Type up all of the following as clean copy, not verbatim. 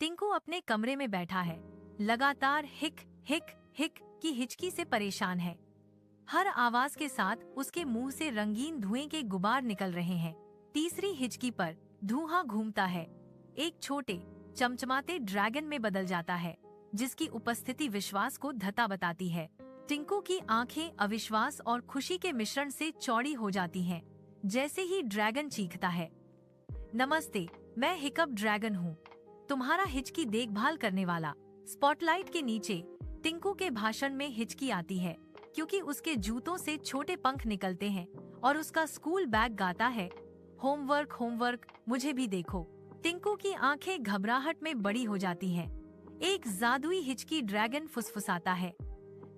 टिंकू अपने कमरे में बैठा है, लगातार हिक हिक हिक की हिचकी से परेशान है। हर आवाज के साथ उसके मुंह से रंगीन धुएं के गुबार निकल रहे हैं। तीसरी हिचकी पर धुआं घूमता है, एक छोटे चमचमाते ड्रैगन में बदल जाता है, जिसकी उपस्थिति विश्वास को धता बताती है। टिंकू की आंखें अविश्वास और खुशी के मिश्रण से चौड़ी हो जाती हैं, जैसे ही ड्रैगन चीखता है, नमस्ते, मैं हिकअप ड्रैगन हूँ, तुम्हारा हिचकी देखभाल करने वाला। स्पॉटलाइट के नीचे टिंकू के भाषण में हिचकी आती है, क्योंकि उसके जूतों से छोटे पंख निकलते हैं और उसका स्कूल बैग गाता है, होमवर्क होमवर्क, मुझे भी देखो। टिंकू की आंखें घबराहट में बड़ी हो जाती हैं। एक जादुई हिचकी ड्रैगन फुसफुसाता है,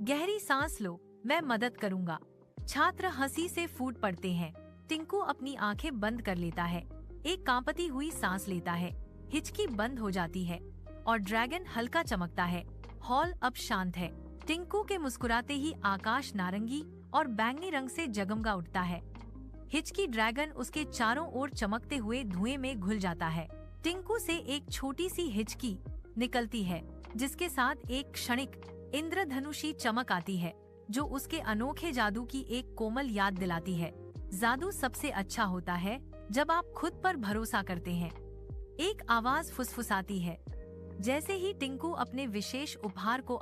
गहरी सांस लो, मैं मदद करूंगा। छात्र हंसी से फूट पड़ते हैं। टिंकू अपनी आंखें बंद कर लेता है, एक कांपती हुई सांस लेता है, हिचकी बंद हो जाती है और ड्रैगन हल्का चमकता है। हॉल अब शांत है। टिंकू के मुस्कुराते ही आकाश नारंगी और बैंगनी रंग से जगमगा उठता है। हिचकी ड्रैगन उसके चारों ओर चमकते हुए धुएं में घुल जाता है। टिंकू से एक छोटी सी हिचकी निकलती है, जिसके साथ एक क्षणिक इंद्रधनुषी चमक आती है, जो उसके अनोखे जादू की एक कोमल याद दिलाती है। जादू सबसे अच्छा होता है जब आप खुद पर भरोसा करते हैं, एक आवाज फुसफुसाती है, जैसे ही टिंकू अपने विशेष उपहार को